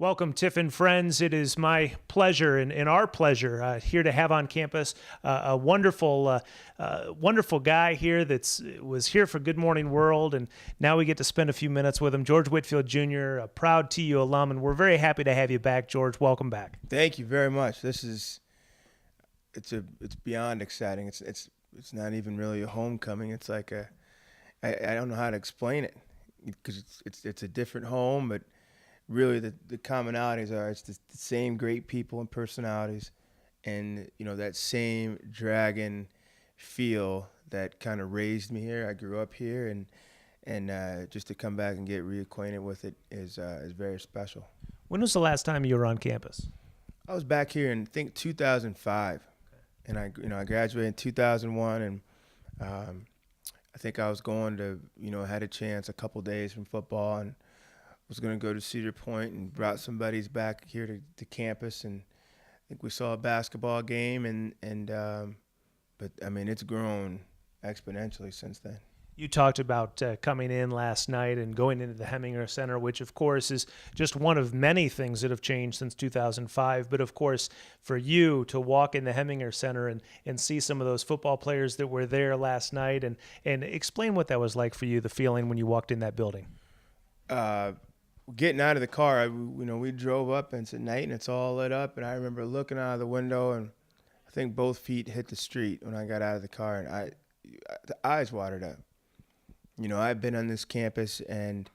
Welcome, Tiffin friends. It is my pleasure and our pleasure here to have on campus a wonderful guy here that's was here for Good Morning World, and now we get to spend a few minutes with him. George Whitfield Jr., a proud TU alum, and we're very happy to have you back, George. Welcome back. Thank you very much. It's beyond exciting. It's not even really a homecoming. It's like I don't know how to explain it because it's a different home, but really the commonalities are it's the same great people and personalities, and that same dragon feel that kind of raised me here. I grew up here, and just to come back and get reacquainted with it is very special. When was the last time you were on campus? I was back here in, I think, 2005, and I graduated in 2001, and I think I was going to had a chance a couple days from football and was going to go to Cedar Point and brought some buddies back here to campus, and I think we saw a basketball game, but I mean it's grown exponentially since then. You talked about coming in last night and going into the Heminger Center, which, of course, is just one of many things that have changed since 2005. But, of course, for you to walk in the Heminger Center and see some of those football players that were there last night and explain what that was like for you, the feeling when you walked in that building. Getting out of the car, we drove up, and it's at night, and it's all lit up. And I remember looking out of the window, and I think both feet hit the street when I got out of the car, and the eyes watered up. I've been on this campus and,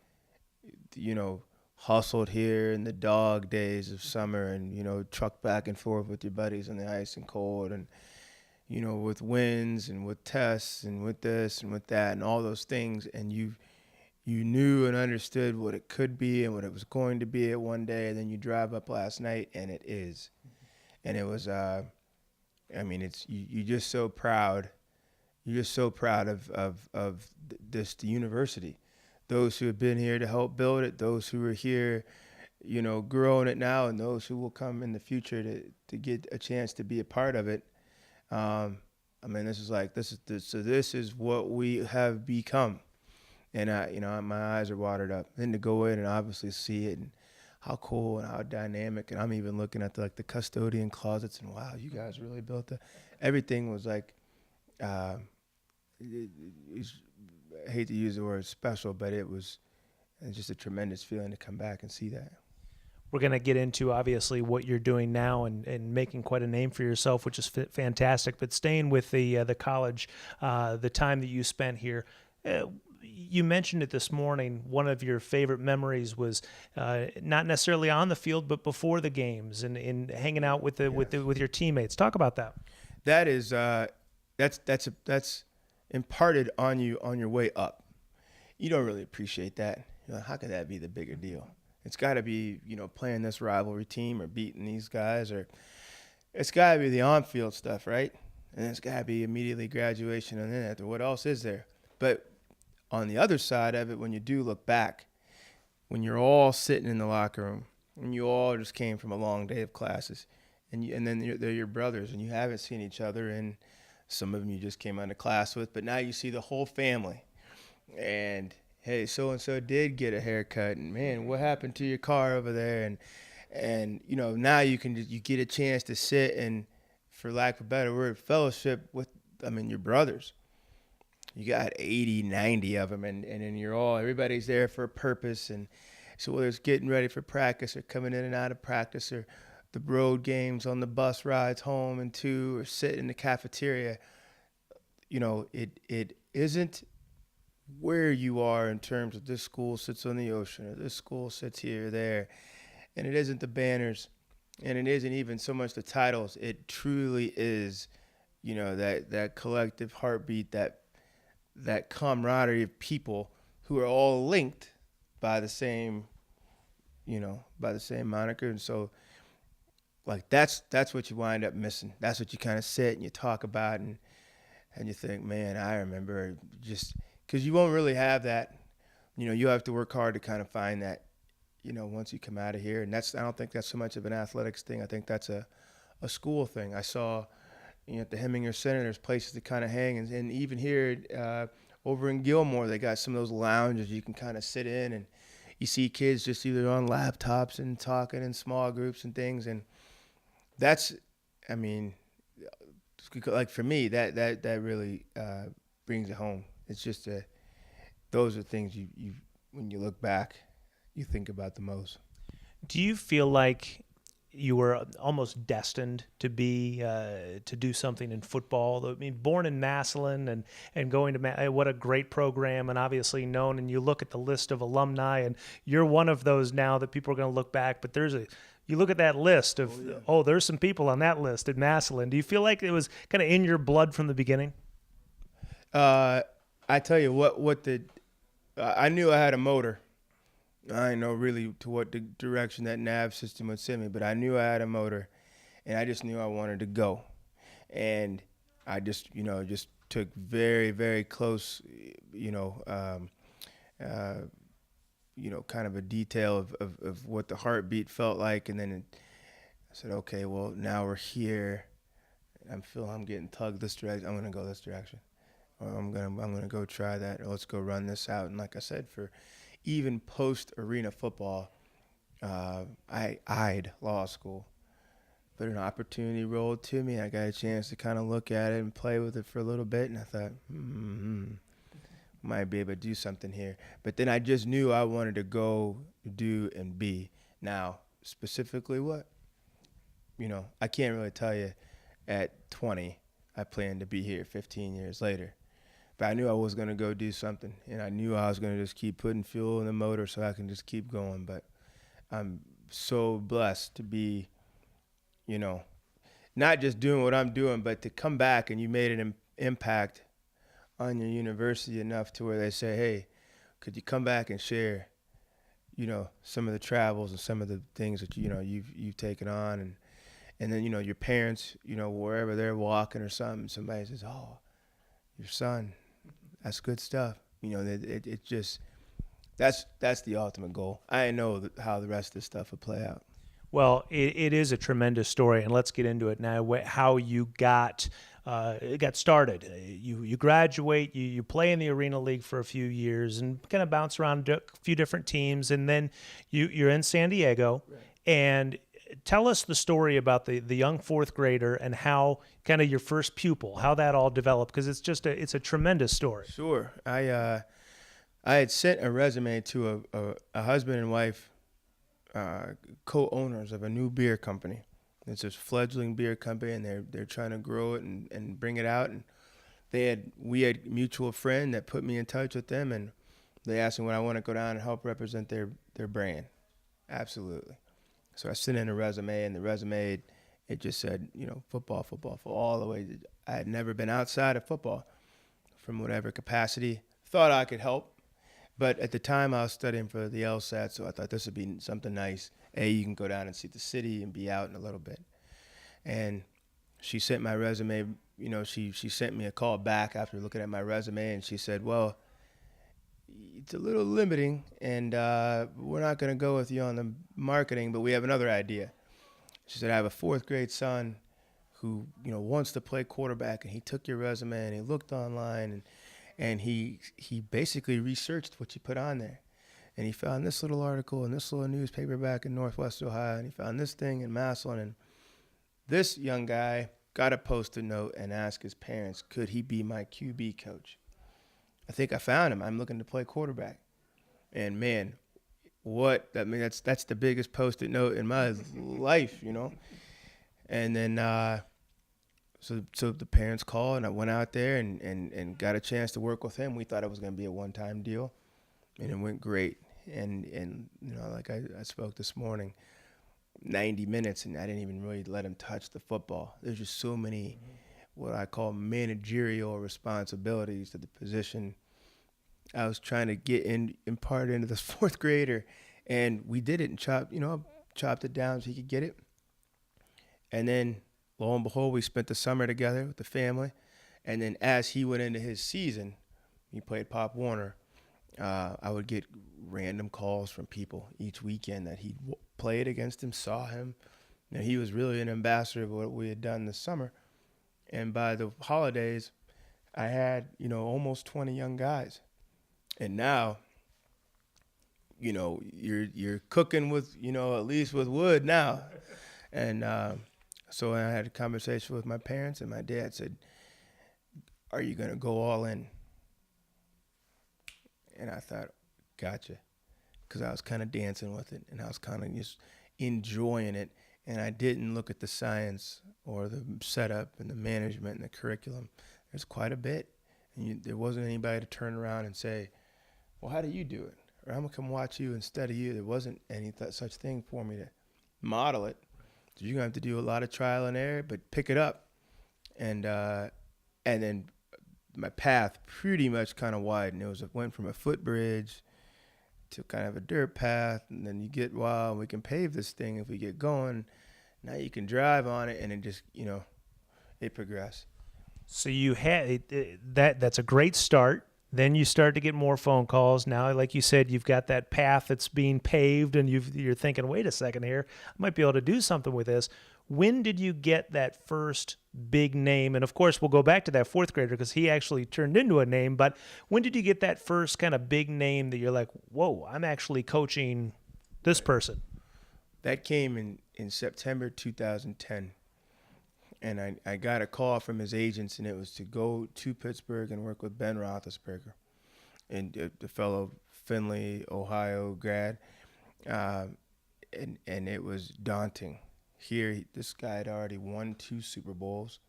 hustled here in the dog days of summer and, trucked back and forth with your buddies on the ice and cold and, with wins and with tests and with this and with that and all those things. And you knew and understood what it could be and what it was going to be at one day. And then you drive up last night and it is. And it was, you're just so proud. You're just so proud of the university, those who have been here to help build it, those who are here, growing it now, and those who will come in the future to get a chance to be a part of it. This is what we have become, and my eyes are watered up. Then to go in and obviously see it and how cool and how dynamic, and I'm even looking at the custodian closets and wow, you guys really built everything was like. I hate to use the word special, but it's just a tremendous feeling to come back and see that. We're going to get into, obviously, what you're doing now and making quite a name for yourself, which is fantastic. But staying with the college, the time that you spent here, you mentioned it this morning. One of your favorite memories was not necessarily on the field, but before the games and hanging out with with your teammates. Talk about that. That is that's imparted on you on your way up. You don't really appreciate that. How could that be the bigger deal? It's got to be, playing this rivalry team or beating these guys, or it's got to be the on-field stuff, right? And it's got to be immediately graduation, and then after, what else is there? But on the other side of it, when you do look back, when you're all sitting in the locker room, and you all just came from a long day of classes, and then they're your brothers, and you haven't seen each other in some of them you just came out of class with, but now you see the whole family. And, hey, so-and-so did get a haircut, and, man, what happened to your car over there? And now you get a chance to sit and, for lack of a better word, fellowship with, your brothers. You got 80, 90 of them, and then everybody's there for a purpose. And so whether it's getting ready for practice or coming in and out of practice or the road games on the bus rides home and to, or sit in the cafeteria, it isn't where you are in terms of this school sits on the ocean or this school sits here or there. And it isn't the banners, and it isn't even so much the titles. It truly is, that collective heartbeat, that camaraderie of people who are all linked by the same moniker. And so, that's what you wind up missing. That's what you kind of sit and you talk about, and you think, man, I remember, just because you won't really have that. You have to work hard to kind of find that, once you come out of here. And I don't think that's so much of an athletics thing. I think that's a school thing. I saw, at the Heminger Center, there's places to kind of hang, and even here over in Gilmore, they got some of those lounges you can kind of sit in and you see kids just either on laptops and talking in small groups and things. And that's, I mean, like for me, that really brings it home. It's just those are things you when you look back, you think about the most. Do you feel like you were almost destined to be to do something in football? I mean, born in Massillon and going to what a great program, and obviously known. And you look at the list of alumni, and you're one of those now that people are going to look back. But you look at that list of there's some people on that list at Massillon. Do you feel like it was kind of in your blood from the beginning? I tell you I knew I had a motor. I didn't know really to what direction that nav system would send me, but I knew I had a motor, and I just knew I wanted to go. And I just took very, very close, kind of a detail of what the heartbeat felt like. And then I said, okay, well, now we're here. I'm getting tugged this direction. I'm going to go this direction. Or I'm going to go try that. Or let's go run this out. And like I said, for even post-arena football, I eyed law school. But an opportunity rolled to me. I got a chance to kind of look at it and play with it for a little bit. And I thought, might be able to do something here. But then I just knew I wanted to go do and be. Now, specifically what? I can't really tell you at 20, I planned to be here 15 years later. But I knew I was going to go do something, and I knew I was going to just keep putting fuel in the motor so I can just keep going. But I'm so blessed to be, not just doing what I'm doing, but to come back and you made an impact on your university enough to where they say, hey, could you come back and share, some of the travels and some of the things that, you've taken on. And then, your parents, wherever they're walking or something, somebody says, oh, your son. That's good stuff. It just that's the ultimate goal. I didn't know how the rest of this stuff would play out. Well, it is a tremendous story, and let's get into it now. How you got started. You graduate, you play in the Arena League for a few years, and kind of bounce around a few different teams, and then you're in San Diego, right. And tell us the story about the young fourth grader and how kind of your first pupil, how that all developed, because it's a tremendous story. Sure. I had sent a resume to a husband and wife co-owners of a new beer company. It's a fledgling beer company, and they're trying to grow it and bring it out. And we had a mutual friend that put me in touch with them, and they asked me would I want to go down and help represent their brand. Absolutely. So I sent in a resume, and the resume, it just said, football all the way. I had never been outside of football from whatever capacity. Thought I could help. But at the time, I was studying for the LSAT, so I thought this would be something nice. You can go down and see the city and be out in a little bit. And she sent my resume, she sent me a call back after looking at my resume, and she said, well, it's a little limiting, and we're not going to go with you on the marketing, but we have another idea. She said, I have a fourth grade son who, wants to play quarterback, and he took your resume, and he looked online, and he basically researched what you put on there. And he found this little article in this little newspaper back in Northwest Ohio, and he found this thing in Massillon. And this young guy got a Post-it note and asked his parents, could he be my QB coach? I think I found him. I'm looking to play quarterback. And man, that's the biggest Post-it note in my life, And then so the parents called, and I went out there and got a chance to work with him. We thought it was going to be a one-time deal, and it went great. And like I spoke this morning, 90 minutes, and I didn't even really let him touch the football. There's just so many what I call managerial responsibilities to the position I was trying to get impart into this fourth grader, and we did it and chopped it down so he could get it. And then lo and behold, we spent the summer together with the family. And then as he went into his season, he played Pop Warner. I would get random calls from people each weekend that he played against him, saw him. And he was really an ambassador of what we had done this summer. And by the holidays, I had, almost 20 young guys. And now you're cooking with, at least with wood now. And so I had a conversation with my parents, and my dad said, "Are you going to go all in?" And I thought, gotcha. Because I was kind of dancing with it, and I was kind of just enjoying it. And I didn't look at the science or the setup and the management and the curriculum. There's quite a bit. And there wasn't anybody to turn around and say, well, how do you do it? Or I'm going to come watch you instead of you. There wasn't any such thing for me to model it. So you're going to have to do a lot of trial and error, but pick it up. And then my path pretty much kind of widened. It went from a footbridge to kind of a dirt path, and then you get, wow, we can pave this thing if we get going. Now you can drive on it, and it just, it progressed. So you had that's a great start. Then you start to get more phone calls. Now, like you said, you've got that path that's being paved, and you're thinking, wait a second here, I might be able to do something with this. When did you get that first big name? And of course, we'll go back to that fourth grader because he actually turned into a name. But when did you get that first kind of big name that you're like, whoa, I'm actually coaching this person? That came in September 2010. And I got a call from his agents, and it was to go to Pittsburgh and work with Ben Roethlisberger, and the fellow Findlay, Ohio grad. And it was daunting. Here, this guy had already won 2 Super Bowls.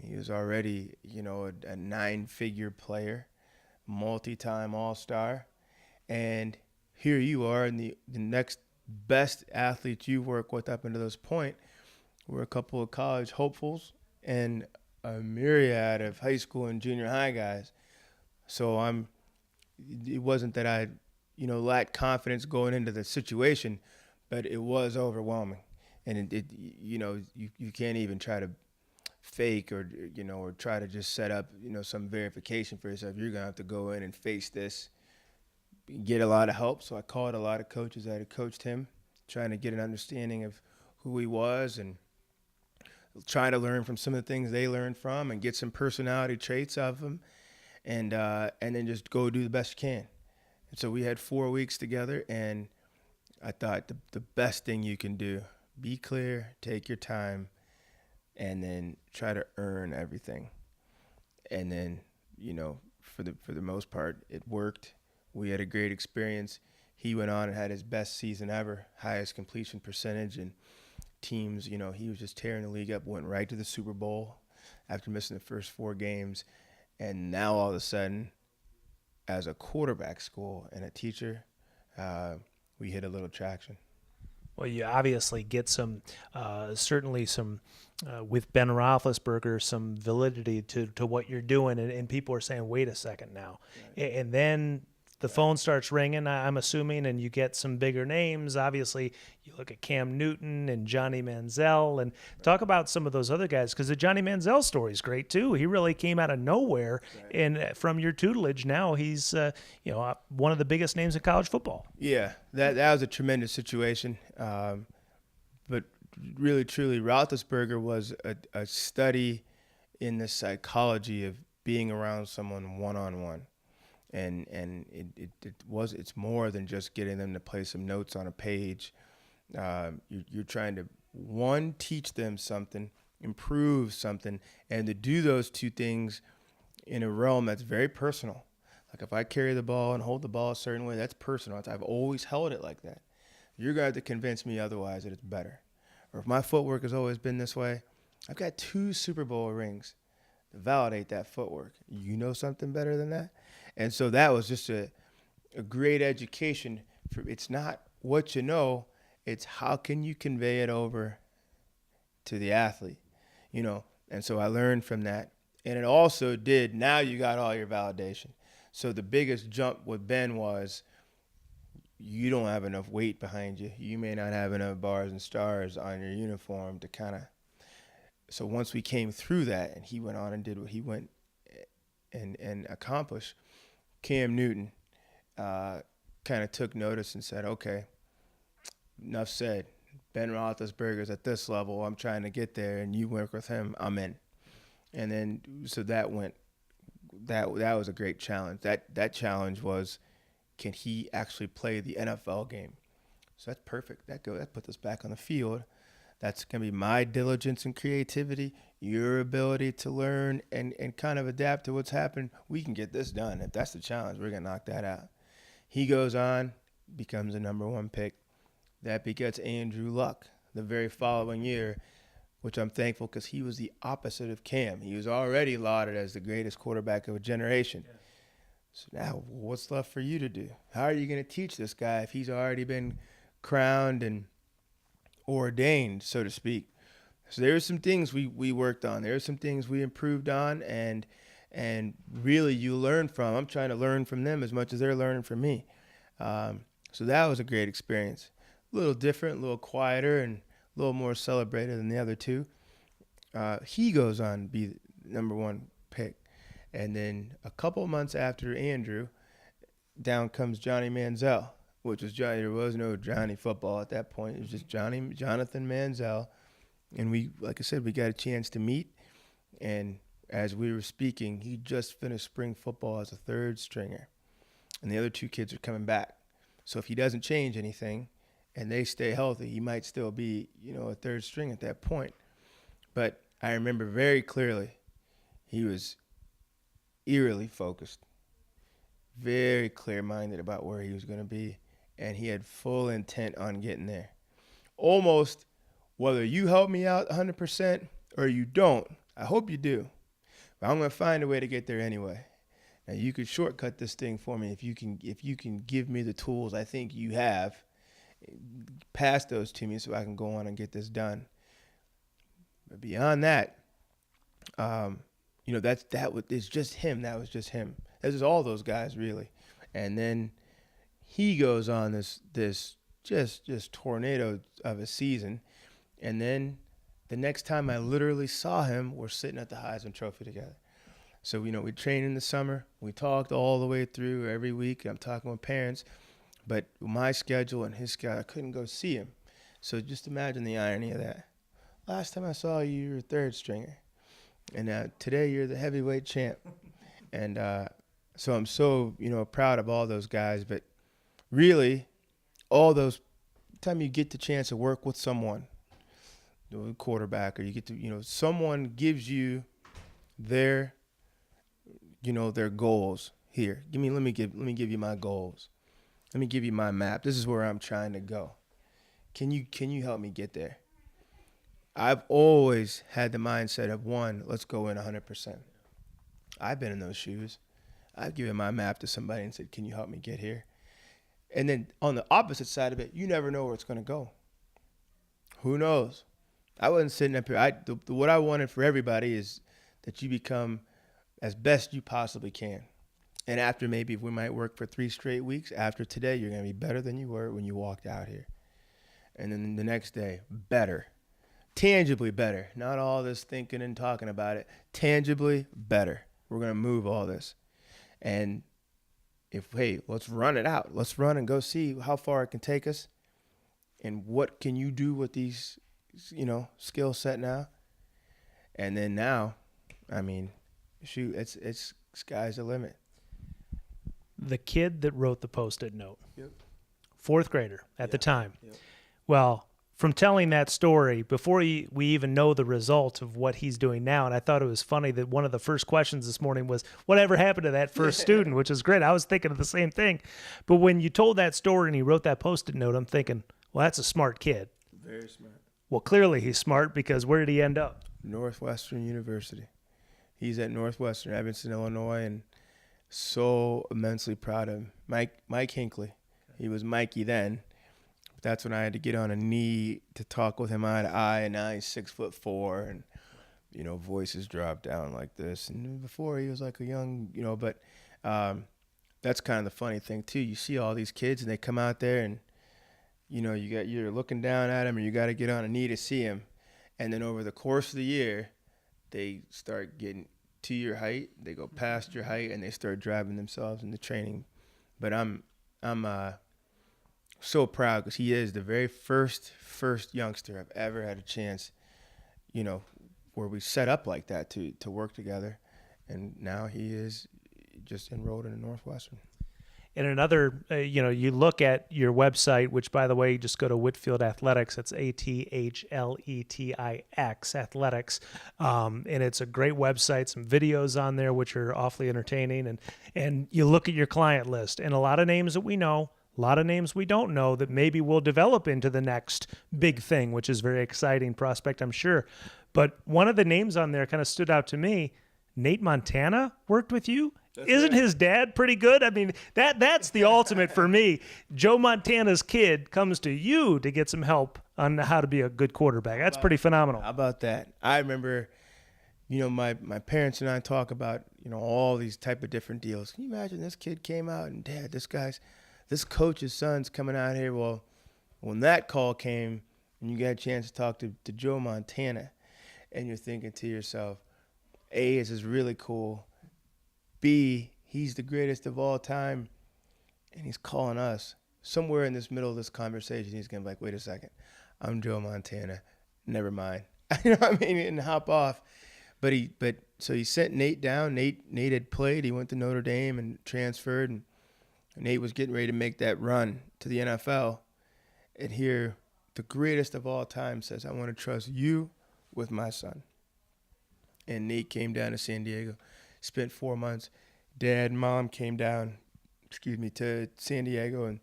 He was already, a 9-figure player, multi-time All-Star. And here you are, and the next best athlete you work with up until this point were a couple of college hopefuls and a myriad of high school and junior high guys. So it wasn't that I, lacked confidence going into the situation, but it was overwhelming. And you can't even try to fake or try to just set up, some verification for yourself. You're going to have to go in and face this, get a lot of help. So I called a lot of coaches that had coached him, trying to get an understanding of who he was and try to learn from some of the things they learned from and get some personality traits of him, and then just go do the best you can. And so we had 4 weeks together, and I thought the best thing you can do, be clear, take your time, and then try to earn everything. And then, for the most part, it worked. We had a great experience. He went on and had his best season ever, highest completion percentage, and teams, he was just tearing the league up, went right to the Super Bowl after missing the first 4 games. And now all of a sudden, as a quarterback school and a teacher, we hit a little traction. Well, you obviously get certainly some, with Ben Roethlisberger, some validity to what you're doing, and people are saying, wait a second now. Right. And then the phone starts ringing, I'm assuming, and you get some bigger names. Obviously, you look at Cam Newton and Johnny Manziel, and talk about some of those other guys, because the Johnny Manziel story is great too. He really came out of nowhere, and from your tutelage, now he's one of the biggest names in college football. Yeah, that was a tremendous situation. But really, truly, Roethlisberger was a study in the psychology of being around someone one-on-one. And it's more than just getting them to play some notes on a page. You're trying to, one, teach them something, improve something, and to do those two things in a realm that's very personal. Like if I carry the ball and hold the ball a certain way, that's personal. I've always held it like that. You're going to have to convince me otherwise that it's better. Or if my footwork has always been this way, I've got 2 Super Bowl rings to validate that footwork. You know something better than that? And so that was just a great education. It's not what you know, it's how can you convey it over to the athlete, And so I learned from that. And it also did, now you got all your validation. So the biggest jump with Ben was you don't have enough weight behind you. You may not have enough bars and stars on your uniform to kind of. So once we came through that and he went on and did what he went and accomplished, Cam Newton kind of took notice and said, okay, enough said. Ben Roethlisberger's at this level. I'm trying to get there, and you work with him. I'm in. And then so that was a great challenge. That challenge was can he actually play the NFL game? So that's perfect. That puts us back on the field. That's going to be my diligence and creativity, your ability to learn and kind of adapt to what's happened. We can get this done. If that's the challenge, we're going to knock that out. He goes on, becomes the number 1 pick. That begets Andrew Luck the very following year, which I'm thankful because he was the opposite of Cam. He was already lauded as the greatest quarterback of a generation. Yeah. So now what's left for you to do? How are you going to teach this guy if he's already been crowned and ordained, so to speak? So there were some things we worked on. There were some things we improved on, and really you learn from. I'm trying to learn from them as much as they're learning from me. So that was a great experience. A little different, a little quieter, and a little more celebrated than the other two. He goes on to be the number 1 pick. And then a couple months after Andrew, down comes Johnny Manziel, which was Johnny. There was no Johnny football at that point. It was just Jonathan Manziel. And we, like I said, we got a chance to meet. And as we were speaking, he just finished spring football as a 3rd stringer. And the other 2 kids are coming back. So if he doesn't change anything and they stay healthy, he might still be, a 3rd string at that point. But I remember very clearly he was eerily focused, very clear-minded about where he was going to be, and he had full intent on getting there. Almost, whether you help me out 100% or you don't, I hope you do, but I'm going to find a way to get there anyway. Now, you could shortcut this thing for me if you can give me the tools I think you have, pass those to me so I can go on and get this done. But beyond that, it's just him. That was just him. That was all those guys, really. And then he goes on this just tornado of a season. And then the next time I literally saw him, we're sitting at the Heisman Trophy together. So, we trained in the summer. We talked all the way through every week. I'm talking with parents. But my schedule and his schedule, I couldn't go see him. So just imagine the irony of that. Last time I saw you, you were a 3rd stringer. And today you're the heavyweight champ. And so I'm so, proud of all those guys. But really, all those time you get the chance to work with someone, the quarterback, or you get to, someone gives you their goals. Here, let me give you my goals. Let me give you my map. This is where I'm trying to go. Can you help me get there? I've always had the mindset of, 1, let's go in 100%. I've been in those shoes. I've given my map to somebody and said, can you help me get here? And then on the opposite side of it, you never know where it's going to go. Who knows? I wasn't sitting up here. What I wanted for everybody is that you become as best you possibly can. And after maybe if we might work for 3 straight weeks, after today, you're going to be better than you were when you walked out here. And then the next day, better. Tangibly better. Not all this thinking and talking about it. Tangibly better. We're going to move all this. And let's run it out. Let's run and go see how far it can take us. And what can you do with these, skill set now? And then now, shoot, it's sky's the limit. The kid that wrote the Post-it note, Yep. 4th grader at the time. Yep. Well, from telling that story, before we even know the result of what he's doing now, and I thought it was funny that one of the first questions this morning was, whatever happened to that first student, which is great. I was thinking of the same thing. But when you told that story and he wrote that Post-it note, I'm thinking, well, that's a smart kid. Very smart. Well, clearly he's smart, because where did he end up? Northwestern University. He's at Northwestern, Evanston, Illinois, and so immensely proud of him. Mike Hinckley. He was Mikey then. That's when I had to get on a knee to talk with him eye to eye, and now he's 6'4", and voices drop down like this. And before he was like a young, but that's kind of the funny thing too. You see all these kids and they come out there and you're looking down at them, or you got to get on a knee to see them, and then over the course of the year, they start getting to your height, they go past your height, and they start driving themselves into training. But I'm so proud because he is the very first youngster I've ever had a chance, where we set up like that to work together. And now he is just enrolled in Northwestern. And another, you look at your website, which, by the way, just go to Whitfield Athletics. That's ATHLETIX Athletics. And it's a great website, some videos on there, which are awfully entertaining. And you look at your client list, and a lot of names that we know, a lot of names we don't know that maybe will develop into the next big thing, which is very exciting prospect, I'm sure. But one of the names on there kind of stood out to me. Nate Montana worked with you. Isn't his dad pretty good? I mean, that's the ultimate for me. Joe Montana's kid comes to you to get some help on how to be a good quarterback. That's pretty phenomenal. How about that? I remember, my parents and I talk about, all these type of different deals. Can you imagine this kid came out and, Dad, this coach's son's coming out here. Well, when that call came and you got a chance to talk to Joe Montana, and you're thinking to yourself, A, this is really cool. B, he's the greatest of all time, and he's calling us. Somewhere in this middle of this conversation, he's going to be like, wait a second, I'm Joe Montana. Never mind. You know what I mean? And hop off. So he sent Nate down. Nate had played. He went to Notre Dame and transferred, and Nate was getting ready to make that run to the NFL. And here, the greatest of all time says, I want to trust you with my son. And Nate came down to San Diego, spent 4 months. Dad and Mom came down, to San Diego, and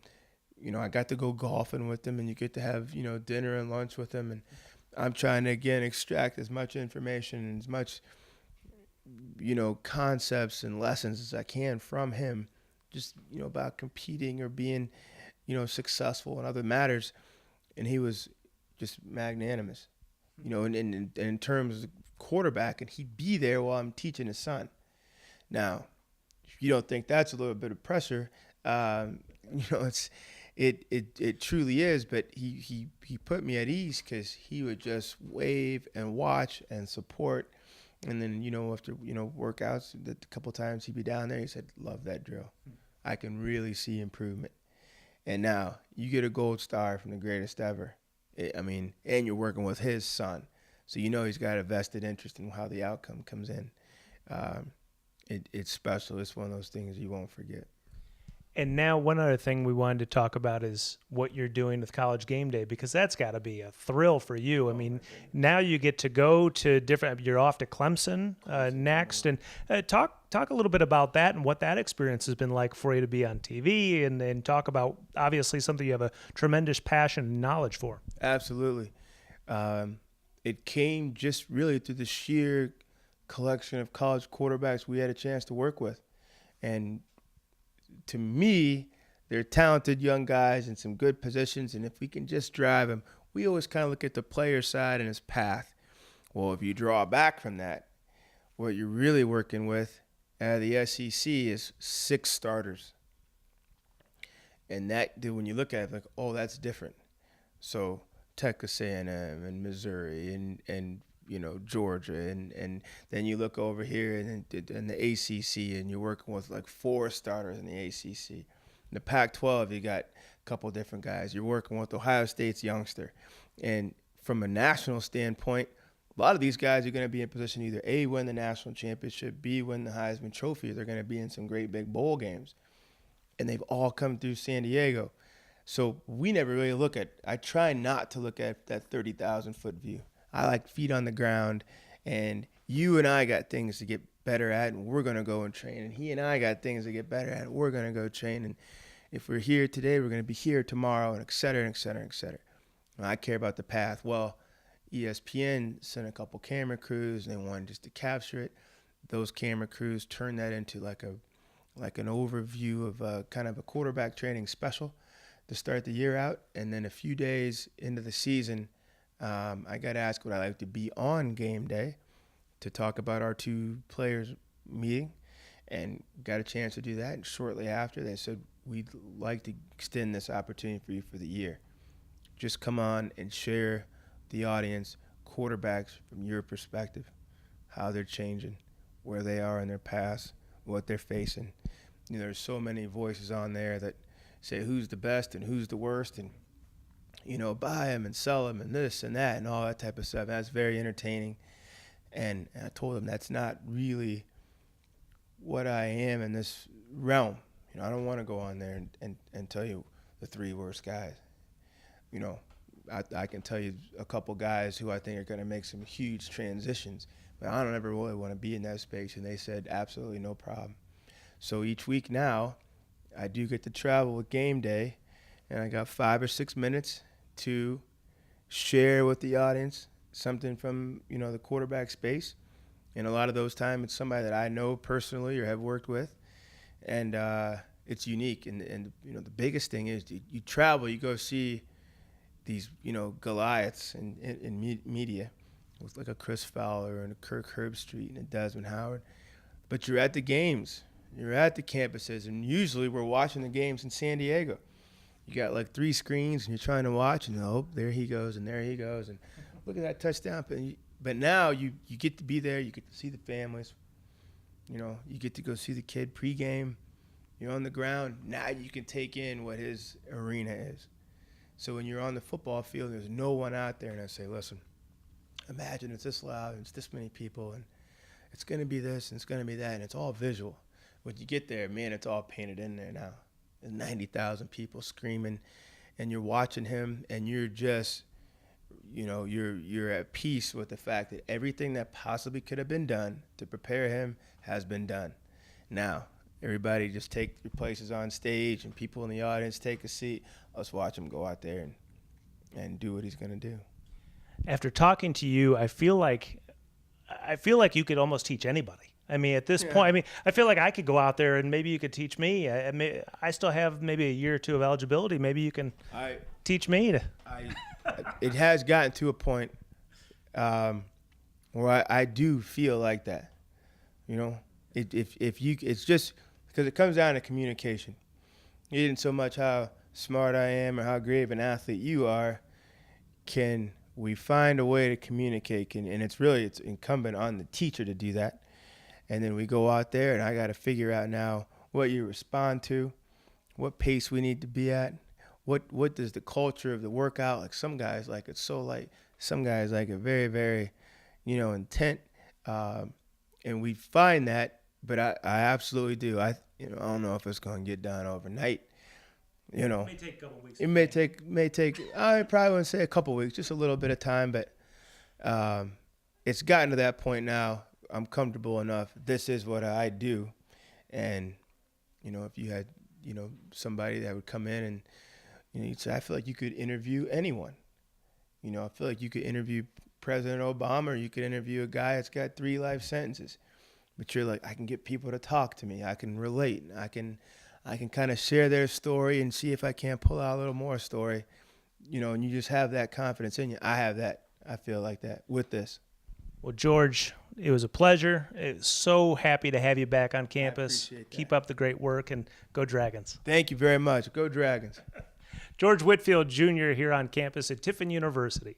I got to go golfing with them, and you get to have dinner and lunch with them, and I'm trying to again extract as much information and as much concepts and lessons as I can from him, just about competing or being successful in other matters, and he was just magnanimous, in terms of quarterback, and he'd be there while I'm teaching his son. Now, if you don't think that's a little bit of pressure, it truly is. But he put me at ease because he would just wave and watch and support. And then after workouts, a couple times he'd be down there. He said, "Love that drill. I can really see improvement." And now you get a gold star from the greatest ever. And you're working with his son. So he's got a vested interest in how the outcome comes in. It's special. It's one of those things you won't forget. And now one other thing we wanted to talk about is what you're doing with College Game Day, because that's got to be a thrill for you. I mean, now you get to go to you're off to Clemson next. And talk a little bit about that and what that experience has been like for you to be on TV and talk about, obviously, something you have a tremendous passion and knowledge for. Absolutely. It came just really through the sheer collection of college quarterbacks we had a chance to work with. And to me, they're talented young guys in some good positions, and if we can just drive them, we always kind of look at the player side and his path. Well, if you draw back from that, what you're really working with out of the SEC is 6 starters. And when you look at it, like, oh, that's different. So Texas A&M and Missouri and Georgia, and then you look over here and the ACC, and you're working with like 4 starters in the ACC. In the Pac-12, you got a couple different guys. You're working with Ohio State's youngster. And from a national standpoint, a lot of these guys are going to be in position to either A, win the national championship, B, win the Heisman Trophy. They're going to be in some great big bowl games. And they've all come through San Diego. So we never really I try not to look at that 30,000-foot view. I like feet on the ground, and you and I got things to get better at, and we're going to go and train. And he and I got things to get better at, and we're going to go train. And if we're here today, we're going to be here tomorrow, and et cetera, et cetera, et cetera. And I care about the path. Well, ESPN sent a couple camera crews, and they wanted just to capture it. Those camera crews turned that into like an overview of kind of a quarterback training special to start the year out. And then a few days into the season, I got asked would I like to be on game day to talk about our 2 players meeting, and got a chance to do that. And shortly after, they said, we'd like to extend this opportunity for you for the year. Just come on and share the audience quarterbacks from your perspective, how they're changing, where they are in their past, what they're facing. There's so many voices on there that say who's the best and who's the worst, and buy them and sell them and this and that and all that type of stuff. That's very entertaining. And I told him that's not really what I am in this realm. I don't want to go on there and tell you the 3 worst guys. I can tell you a couple guys who I think are going to make some huge transitions, but I don't ever really want to be in that space. And they said, absolutely no problem. So each week now, I do get to travel with game day, and I got 5 or 6 minutes to share with the audience something from, the quarterback space. And a lot of those times it's somebody that I know personally or have worked with. And it's unique. And the biggest thing is you travel, you go see these, Goliaths in media. It was like a Chris Fowler and a Kirk Herbstreit and a Desmond Howard. But you're at the games. You're at the campuses. And usually we're watching the games in San Diego. You got like 3 screens and you're trying to watch, and there he goes and there he goes. And look at that touchdown. But now you get to be there. You get to see the families. You get to go see the kid pregame. You're on the ground. Now you can take in what his arena is. So when you're on the football field, there's no one out there, and I say, listen, imagine it's this loud and it's this many people, and it's going to be this and it's going to be that, and it's all visual. When you get there, man, it's all painted in there now. There's 90,000 people screaming, and you're watching him, and you're just, you're at peace with the fact that everything that possibly could have been done to prepare him has been done. Now, everybody just take your places on stage, and people in the audience take a seat. Let's watch him go out there and do what he's going to do. After talking to you, I feel like you could almost teach anybody. I mean, at this point, I feel like I could go out there and maybe you could teach me. I still have maybe a year or 2 of eligibility. Maybe you can teach me. It has gotten to a point where I do feel like that. It's just because it comes down to communication. It isn't so much how smart I am or how great of an athlete you are. Can we find a way to communicate? And it's incumbent on the teacher to do that. And then we go out there, and I got to figure out now what you respond to, what pace we need to be at, what does the culture of the workout, like some guys like it so light, some guys like it very, very, intent. And we find that, but I absolutely do. I don't know if it's going to get done overnight. It may take a couple weeks. It may take. I probably wouldn't say a couple weeks, just a little bit of time. But it's gotten to that point now. I'm comfortable enough. This is what I do, and if you had somebody that would come in and you'd say, I feel like you could interview anyone. I feel like you could interview President Obama, or you could interview a guy that's got 3 life sentences. But you're like, I can get people to talk to me. I can relate. I can kind of share their story and see if I can't pull out a little more story. And you just have that confidence in you. I have that. I feel like that with this. Well, George, it was a pleasure. So happy to have you back on campus. I appreciate that. Keep up the great work, and go Dragons. Thank you very much. Go Dragons. George Whitfield Jr. here on campus at Tiffin University.